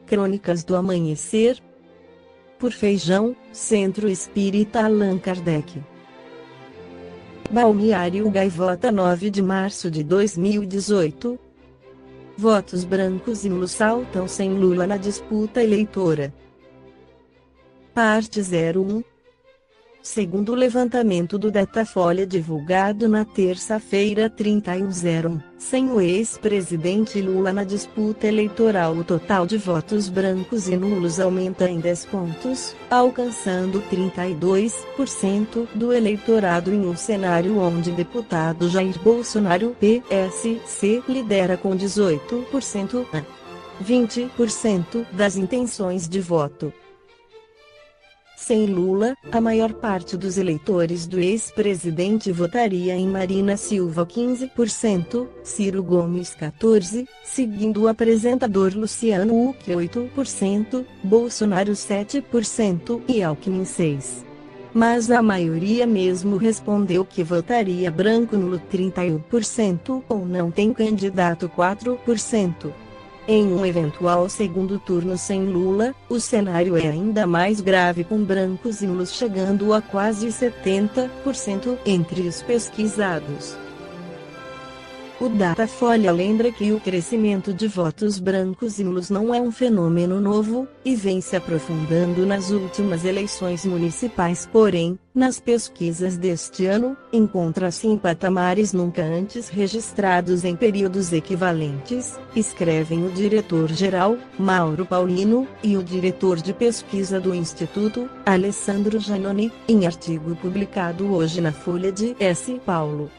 Crônicas do Amanhecer. Por Feijão, Centro Espírita Allan Kardec. Balneário Gaivota, 9 de março de 2018. Votos brancos e nulos saltam sem Lula na disputa eleitora. Parte 01. Segundo o levantamento do Datafolha divulgado na terça-feira 31/01, sem o ex-presidente Lula na disputa eleitoral, o total de votos brancos e nulos aumenta em 10 pontos, alcançando 32% do eleitorado em um cenário onde deputado Jair Bolsonaro, PSC, lidera com 18% a 20% das intenções de voto. Sem Lula, a maior parte dos eleitores do ex-presidente votaria em Marina Silva 15%, Ciro Gomes 14%, seguindo o apresentador Luciano Huck 8%, Bolsonaro 7% e Alckmin 6%. Mas a maioria mesmo respondeu que votaria branco nulo 31% ou não tem candidato 4%. Em um eventual segundo turno sem Lula, o cenário é ainda mais grave, com brancos e nulos chegando a quase 70% entre os pesquisados. O Datafolha lembra que o crescimento de votos brancos e nulos não é um fenômeno novo, e vem se aprofundando nas últimas eleições municipais. Porém, nas pesquisas deste ano, encontra-se em patamares nunca antes registrados em períodos equivalentes, escrevem o diretor-geral, Mauro Paulino, e o diretor de pesquisa do Instituto, Alessandro Giannoni, em artigo publicado hoje na Folha de S. Paulo.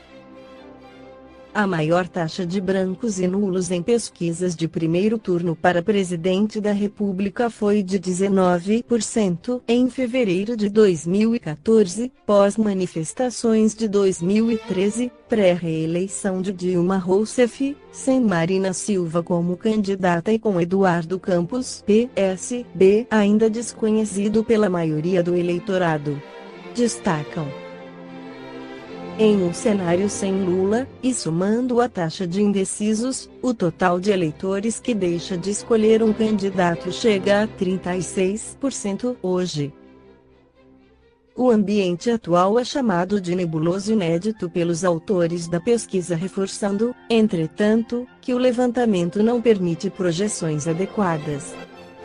A maior taxa de brancos e nulos em pesquisas de primeiro turno para presidente da República foi de 19% em fevereiro de 2014, pós-manifestações de 2013, pré-reeleição de Dilma Rousseff, sem Marina Silva como candidata e com Eduardo Campos, PSB, ainda desconhecido pela maioria do eleitorado. Destacam: em um cenário sem Lula, e somando a taxa de indecisos, o total de eleitores que deixa de escolher um candidato chega a 36% hoje. O ambiente atual é chamado de nebuloso inédito pelos autores da pesquisa, reforçando, entretanto, que o levantamento não permite projeções adequadas.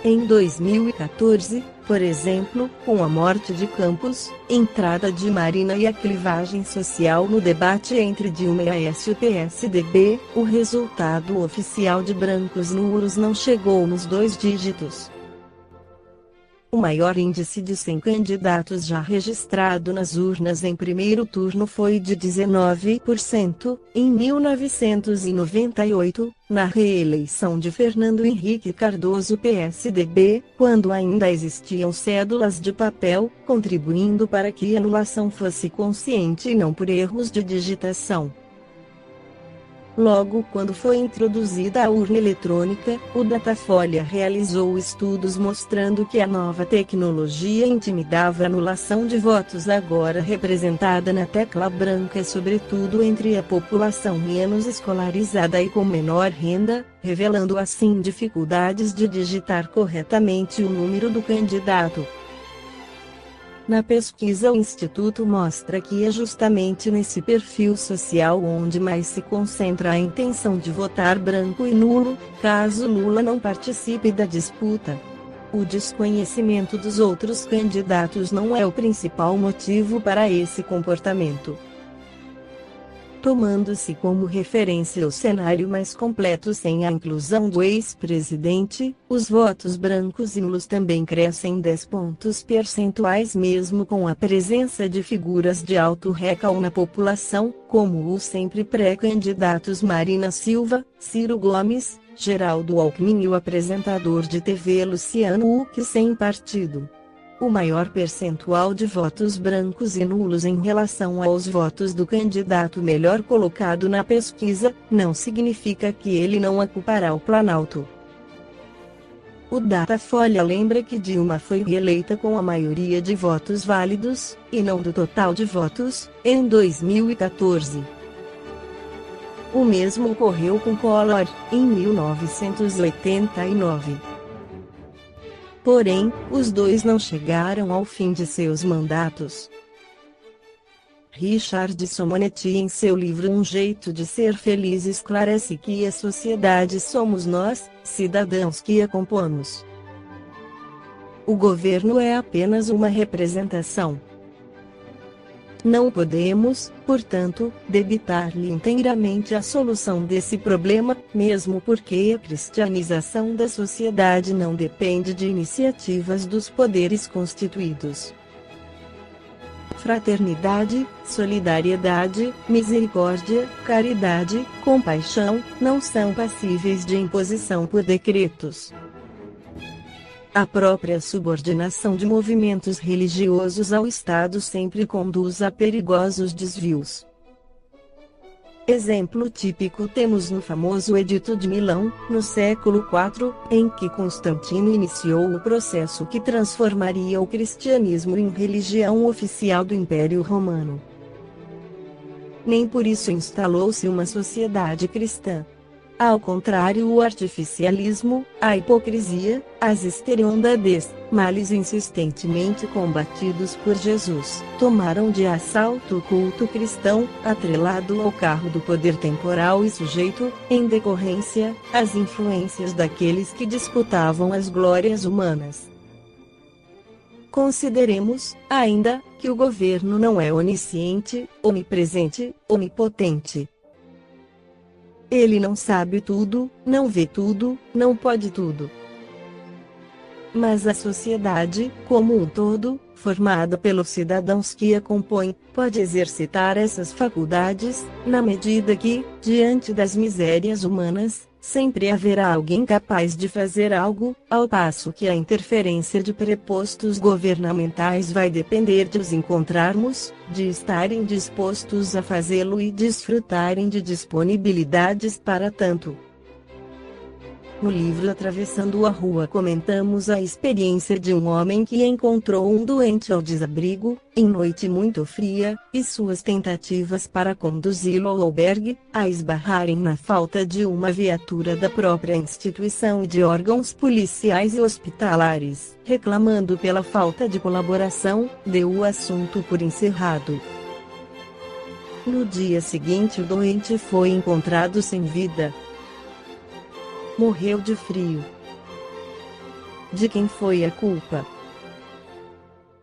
Em 2014, por exemplo, com a morte de Campos, entrada de Marina e a clivagem social no debate entre Dilma e Aécio PSDB, o resultado oficial de brancos nulos não chegou nos 2 dígitos. O maior índice de 100 candidatos já registrado nas urnas em primeiro turno foi de 19%, em 1998, na reeleição de Fernando Henrique Cardoso PSDB, quando ainda existiam cédulas de papel, contribuindo para que a anulação fosse consciente e não por erros de digitação. Logo quando foi introduzida a urna eletrônica, o Datafolha realizou estudos mostrando que a nova tecnologia intimidava a anulação de votos, agora representada na tecla branca, sobretudo entre a população menos escolarizada e com menor renda, revelando assim dificuldades de digitar corretamente o número do candidato. Na pesquisa, o Instituto mostra que é justamente nesse perfil social onde mais se concentra a intenção de votar branco e nulo, caso Lula não participe da disputa. O desconhecimento dos outros candidatos não é o principal motivo para esse comportamento. Tomando-se como referência o cenário mais completo sem a inclusão do ex-presidente, os votos brancos e nulos também crescem 10 pontos percentuais mesmo com a presença de figuras de alto recall na população, como os sempre pré-candidatos Marina Silva, Ciro Gomes, Geraldo Alckmin e o apresentador de TV Luciano Huck sem partido. O maior percentual de votos brancos e nulos em relação aos votos do candidato melhor colocado na pesquisa, não significa que ele não ocupará o Planalto. O Datafolha lembra que Dilma foi reeleita com a maioria de votos válidos, e não do total de votos, em 2014. O mesmo ocorreu com Collor, em 1989. Porém, os dois não chegaram ao fim de seus mandatos. Richard Simonetti, em seu livro Um Jeito de Ser Feliz, esclarece que a sociedade somos nós, cidadãos que a compomos. O governo é apenas uma representação. Não podemos, portanto, debitar-lhe inteiramente a solução desse problema, mesmo porque a cristianização da sociedade não depende de iniciativas dos poderes constituídos. Fraternidade, solidariedade, misericórdia, caridade, compaixão, não são passíveis de imposição por decretos. A própria subordinação de movimentos religiosos ao Estado sempre conduz a perigosos desvios. Exemplo típico temos no famoso Edito de Milão, no século IV, em que Constantino iniciou o processo que transformaria o cristianismo em religião oficial do Império Romano. Nem por isso instalou-se uma sociedade cristã. Ao contrário, o artificialismo, a hipocrisia, as estereondades, males insistentemente combatidos por Jesus, tomaram de assalto o culto cristão, atrelado ao carro do poder temporal e sujeito, em decorrência, às influências daqueles que disputavam as glórias humanas. Consideremos, ainda, que o governo não é onisciente, onipresente, onipotente. Ele não sabe tudo, não vê tudo, não pode tudo. Mas a sociedade, como um todo, formada pelos cidadãos que a compõem, pode exercitar essas faculdades, na medida que, diante das misérias humanas, sempre haverá alguém capaz de fazer algo, ao passo que a interferência de prepostos governamentais vai depender de os encontrarmos, de estarem dispostos a fazê-lo e desfrutarem de disponibilidades para tanto. No livro Atravessando a Rua comentamos a experiência de um homem que encontrou um doente ao desabrigo, em noite muito fria, e suas tentativas para conduzi-lo ao albergue, a esbarrarem na falta de uma viatura da própria instituição e de órgãos policiais e hospitalares, reclamando pela falta de colaboração, deu o assunto por encerrado. No dia seguinte o doente foi encontrado sem vida. Morreu de frio. De quem foi a culpa?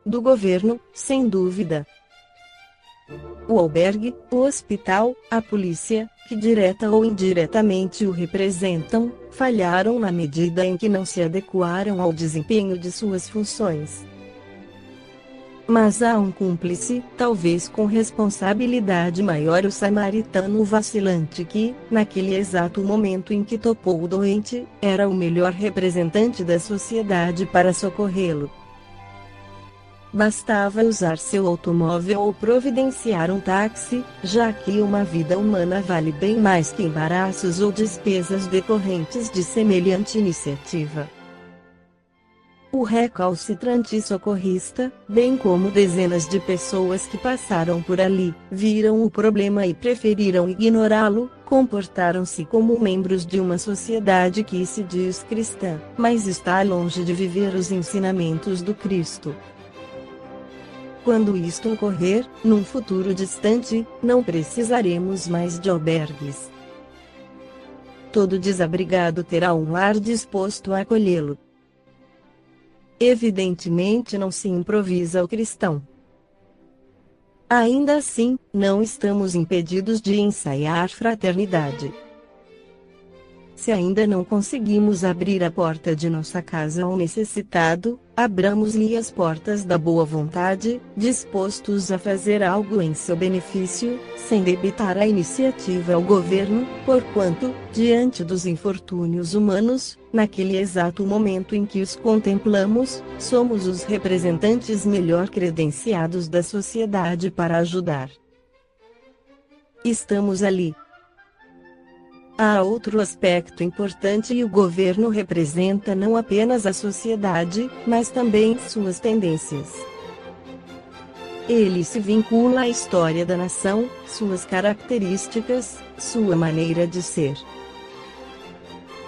Do governo, sem dúvida. O albergue, o hospital, a polícia, que direta ou indiretamente o representam, falharam na medida em que não se adequaram ao desempenho de suas funções. Mas há um cúmplice, talvez com responsabilidade maior, o samaritano vacilante que, naquele exato momento em que topou o doente, era o melhor representante da sociedade para socorrê-lo. Bastava usar seu automóvel ou providenciar um táxi, já que uma vida humana vale bem mais que embaraços ou despesas decorrentes de semelhante iniciativa. O recalcitrante socorrista, bem como dezenas de pessoas que passaram por ali, viram o problema e preferiram ignorá-lo, comportaram-se como membros de uma sociedade que se diz cristã, mas está longe de viver os ensinamentos do Cristo. Quando isto ocorrer, num futuro distante, não precisaremos mais de albergues. Todo desabrigado terá um lar disposto a acolhê-lo. Evidentemente não se improvisa o cristão. Ainda assim, não estamos impedidos de ensaiar fraternidade. Se ainda não conseguimos abrir a porta de nossa casa ao necessitado, abramos-lhe as portas da boa vontade, dispostos a fazer algo em seu benefício, sem debitar a iniciativa ao governo, porquanto, diante dos infortúnios humanos, naquele exato momento em que os contemplamos, somos os representantes melhor credenciados da sociedade para ajudar. Estamos ali. Há outro aspecto importante e o governo representa não apenas a sociedade, mas também suas tendências. Ele se vincula à história da nação, suas características, sua maneira de ser.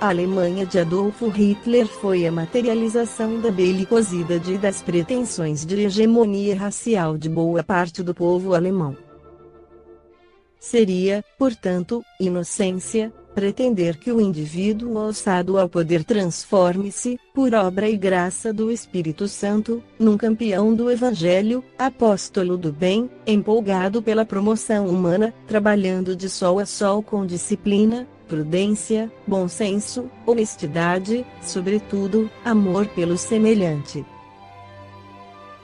A Alemanha de Adolf Hitler foi a materialização da belicosidade e das pretensões de hegemonia racial de boa parte do povo alemão. Seria, portanto, inocência, pretender que o indivíduo alçado ao poder transforme-se, por obra e graça do Espírito Santo, num campeão do Evangelho, apóstolo do bem, empolgado pela promoção humana, trabalhando de sol a sol com disciplina, prudência, bom senso, honestidade, sobretudo, amor pelo semelhante.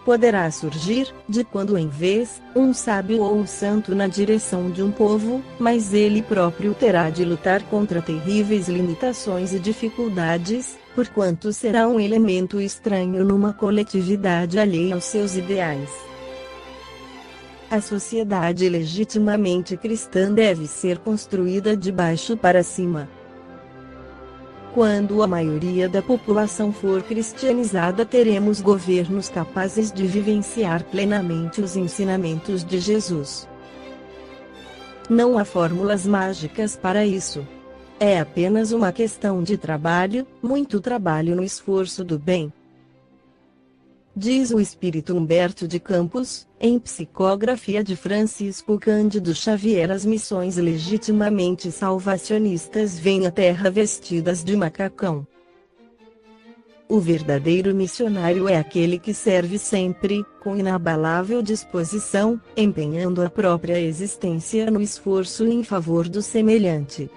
Poderá surgir, de quando em vez, um sábio ou um santo na direção de um povo, mas ele próprio terá de lutar contra terríveis limitações e dificuldades, porquanto será um elemento estranho numa coletividade alheia aos seus ideais. A sociedade legitimamente cristã deve ser construída de baixo para cima. Quando a maioria da população for cristianizada, teremos governos capazes de vivenciar plenamente os ensinamentos de Jesus. Não há fórmulas mágicas para isso. É apenas uma questão de trabalho, muito trabalho no esforço do bem. Diz o espírito Humberto de Campos, em Psicografia de Francisco Cândido Xavier: as missões legitimamente salvacionistas vêm à terra vestidas de macacão. O verdadeiro missionário é aquele que serve sempre, com inabalável disposição, empenhando a própria existência no esforço em favor do semelhante.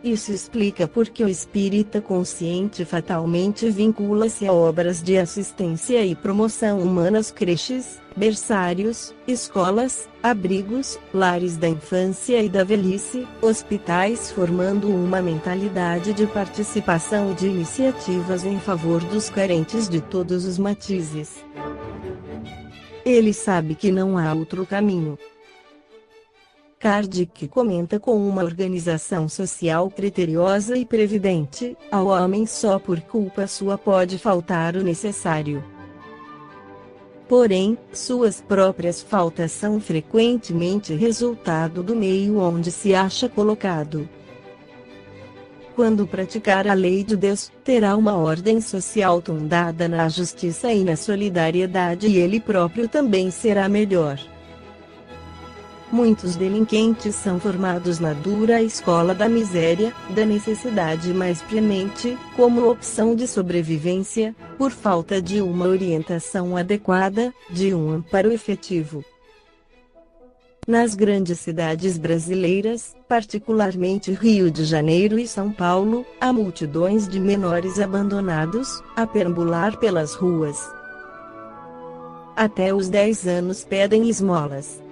Isso explica por que o espírita consciente fatalmente vincula-se a obras de assistência e promoção humanas, creches, berçários, escolas, abrigos, lares da infância e da velhice, hospitais, formando uma mentalidade de participação e de iniciativas em favor dos carentes de todos os matizes. Ele sabe que não há outro caminho. Kardec comenta: com uma organização social criteriosa e previdente, ao homem só por culpa sua pode faltar o necessário. Porém, suas próprias faltas são frequentemente resultado do meio onde se acha colocado. Quando praticar a lei de Deus, terá uma ordem social fundada na justiça e na solidariedade, e ele próprio também será melhor. Muitos delinquentes são formados na dura escola da miséria, da necessidade mais premente, como opção de sobrevivência, por falta de uma orientação adequada, de um amparo efetivo. Nas grandes cidades brasileiras, particularmente Rio de Janeiro e São Paulo, há multidões de menores abandonados, a perambular pelas ruas. Até os 10 anos pedem esmolas.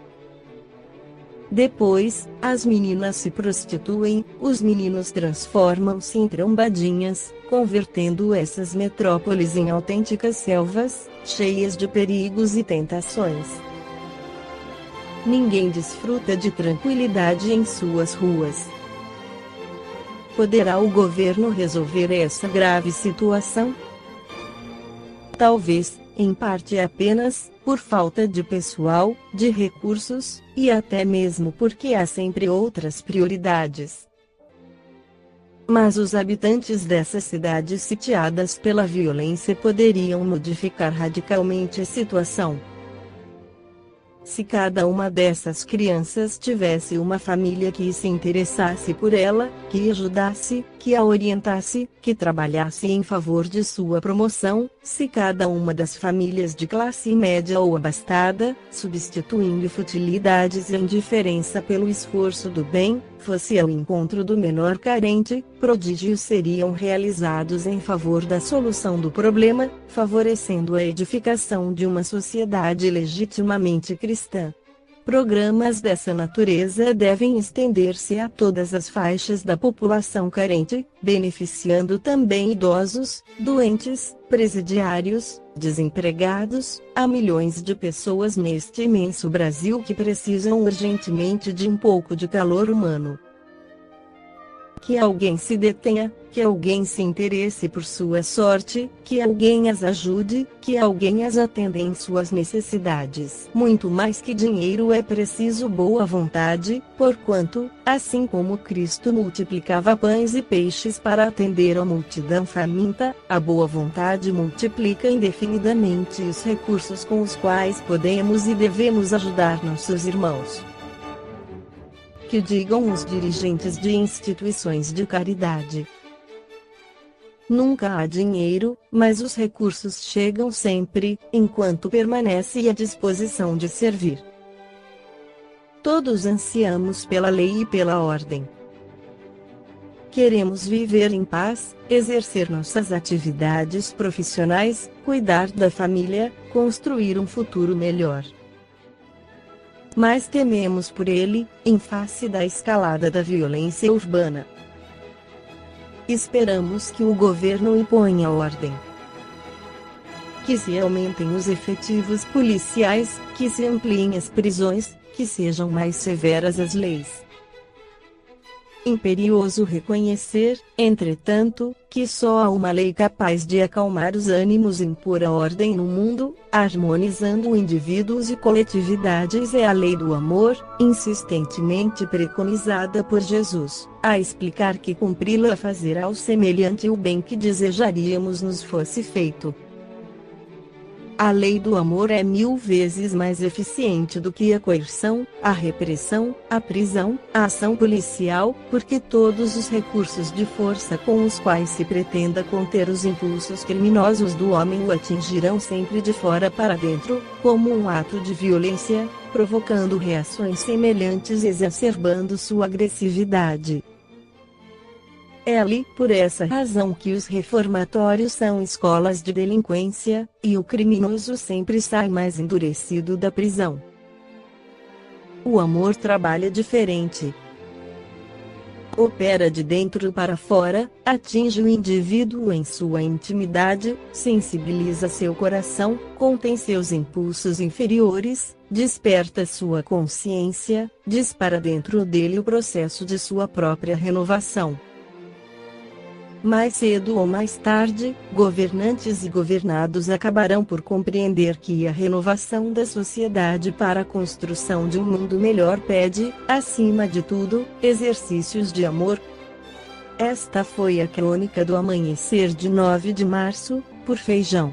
Depois, as meninas se prostituem, os meninos transformam-se em trombadinhas, convertendo essas metrópoles em autênticas selvas, cheias de perigos e tentações. Ninguém desfruta de tranquilidade em suas ruas. Poderá o governo resolver essa grave situação? Talvez, em parte apenas, por falta de pessoal, de recursos, e até mesmo porque há sempre outras prioridades. Mas os habitantes dessas cidades sitiadas pela violência poderiam modificar radicalmente a situação. Se cada uma dessas crianças tivesse uma família que se interessasse por ela, que ajudasse, que a orientasse, que trabalhasse em favor de sua promoção, se cada uma das famílias de classe média ou abastada, substituindo futilidades e indiferença pelo esforço do bem, fosse ao encontro do menor carente, prodígios seriam realizados em favor da solução do problema, favorecendo a edificação de uma sociedade legitimamente cristã. Programas dessa natureza devem estender-se a todas as faixas da população carente, beneficiando também idosos, doentes, presidiários, desempregados, há milhões de pessoas neste imenso Brasil que precisam urgentemente de um pouco de calor humano. Que alguém se detenha, que alguém se interesse por sua sorte, que alguém as ajude, que alguém as atenda em suas necessidades. Muito mais que dinheiro é preciso boa vontade, porquanto, assim como Cristo multiplicava pães e peixes para atender a multidão faminta, a boa vontade multiplica indefinidamente os recursos com os quais podemos e devemos ajudar nossos irmãos. Que digam os dirigentes de instituições de caridade. Nunca há dinheiro, mas os recursos chegam sempre, enquanto permanece à disposição de servir. Todos ansiamos pela lei e pela ordem. Queremos viver em paz, exercer nossas atividades profissionais, cuidar da família, construir um futuro melhor. Mas tememos por ele, em face da escalada da violência urbana. Esperamos que o governo imponha ordem. Que se aumentem os efetivos policiais, que se ampliem as prisões, que sejam mais severas as leis. Imperioso reconhecer, entretanto, que só há uma lei capaz de acalmar os ânimos e impor a ordem no mundo, harmonizando indivíduos e coletividades, é a lei do amor, insistentemente preconizada por Jesus, a explicar que cumpri-la é fazer ao semelhante o bem que desejaríamos nos fosse feito. A lei do amor é 1000 vezes mais eficiente do que a coerção, a repressão, a prisão, a ação policial, porque todos os recursos de força com os quais se pretenda conter os impulsos criminosos do homem o atingirão sempre de fora para dentro, como um ato de violência, provocando reações semelhantes e exacerbando sua agressividade. É ali, por essa razão, que os reformatórios são escolas de delinquência, e o criminoso sempre sai mais endurecido da prisão. O amor trabalha diferente. Opera de dentro para fora, atinge o indivíduo em sua intimidade, sensibiliza seu coração, contém seus impulsos inferiores, desperta sua consciência, dispara dentro dele o processo de sua própria renovação. Mais cedo ou mais tarde, governantes e governados acabarão por compreender que a renovação da sociedade para a construção de um mundo melhor pede, acima de tudo, exercícios de amor. Esta foi a crônica do amanhecer de 9 de março, por Feijão.